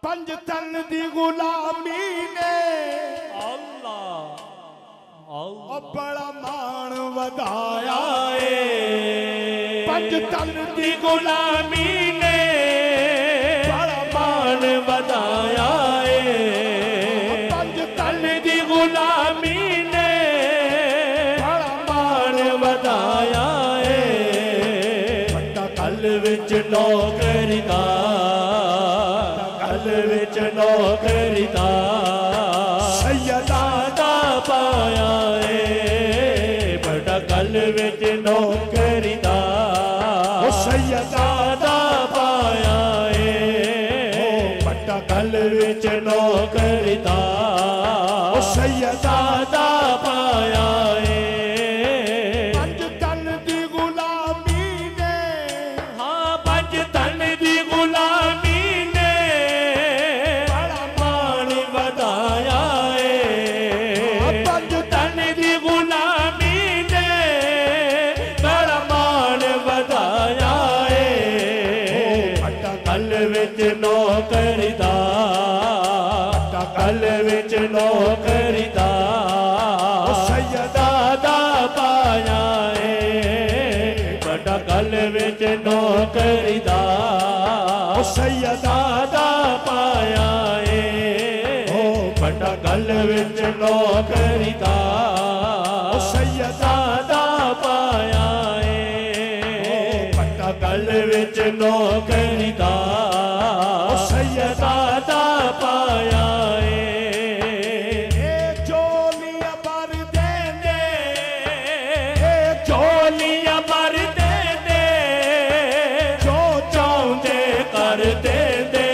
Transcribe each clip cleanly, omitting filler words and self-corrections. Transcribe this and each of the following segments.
पंज तन दी गुलामी ने अल्लाह बड़ा मान वधाया आए पंज तन दी गुलामी ने बड़ा मान वधाया पंज तन दी गुलामी ने बड़ा मान वधाया कल विच नौकरीदा कल विच नौकरीदा सैयदा दा पाया बड़ा कल विच नौकरीदा सैयदा दा पाया बड़ा कल विच नौकरीदा सैयदा दा पाया पंज तन दी गुलामी ने हाँ पंज तन दी गुलामी ने बड़ा मान वधाया पंज तन दी गुलामी ने बड़ा मान वधाया कल विच नौकरीदा कल विच नौकरीदा सैयदा दा पाया बड़ा कल विच नौकरीदा सैयदा दा पाया बड़ा कल विच नौकरीदा सैयदा दा पाया बड़ा कल विच नौकरीदा सैयदा दा पाया चोलियां भर देंदे चोलियां भर देंदे जो चाहुंदे कर देंदे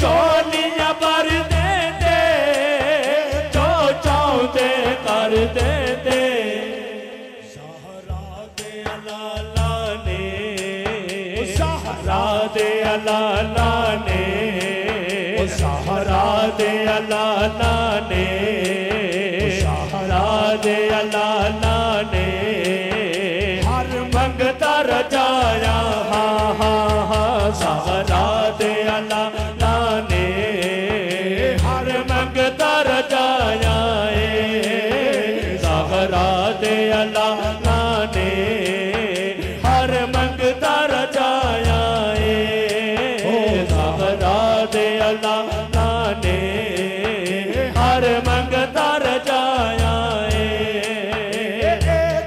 चोलियां भर देंदे जो चाहुंदे कर देंदे सहारा दे अलाला ने सहारा दे अलाला ने सहारा दे अलाला ने सहारा दे अलाला ने हर मंगता रजाया हाँ हाँ हाँ सहारा दे अलाला ने हर मंगता रजाया सहारा दे अलाला ने हर मंगता रजाया सहारा दे अलाला ने हर मंगता रजाया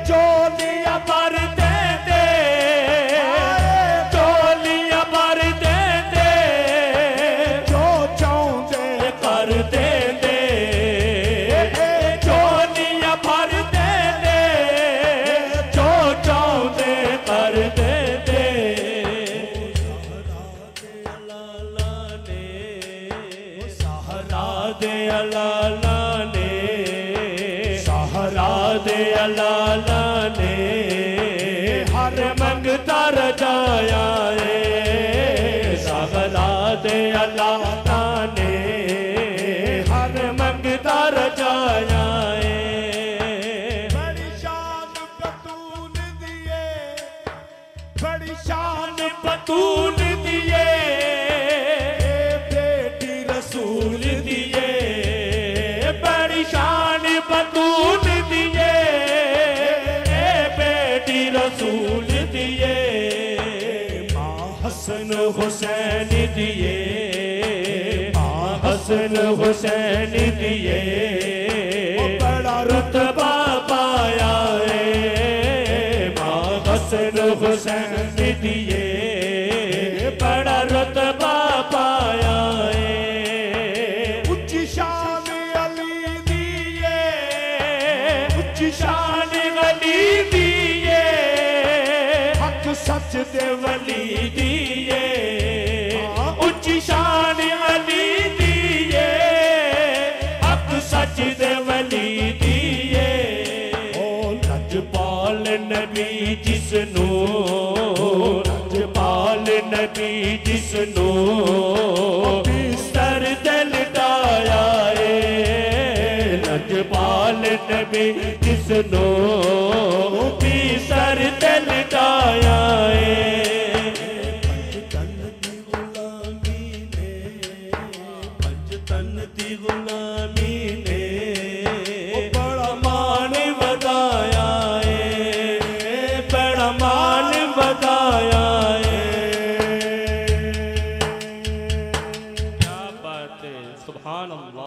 चोलियां भर देंदे चोलियां भर देंदे जो चाहुंदे कर देंदे चोलियां भर देंदे जो चाहुंदे कर देंदे सहारा दे अलाला ने सहारा दे अलाला ने हर मंगता रजाया सहारा दे अलाला ने हर मंगता रजाया बड़ी शान बतूल दिए बड़ी शान बतूल दिए बेटी रसूल दिए बड़ी शान बतूल दिए बेटी रसूल दिए माँ हसन हुसैन दिए माँ हसन हुसैन दिए बड़ा रुतबा पाया माँ हसन हुसैन दिए बड़ा रुतबा पाया उच्च शान अली दिए उच्च शान वली दिए हक सच दे वली दिए उच्च शान अली दिए हक सच दे वली दिए लजपाल नबी जिसनू लजपाल नबी जिसनू बिस्तर ते लटाया लजपाल नबी जिसनू बिस्तर ते लटाया तन दी गुलामी ने बड़ा मान बताया है, बड़ा मान बताया है। क्या बात है, सुभान अल्लाह।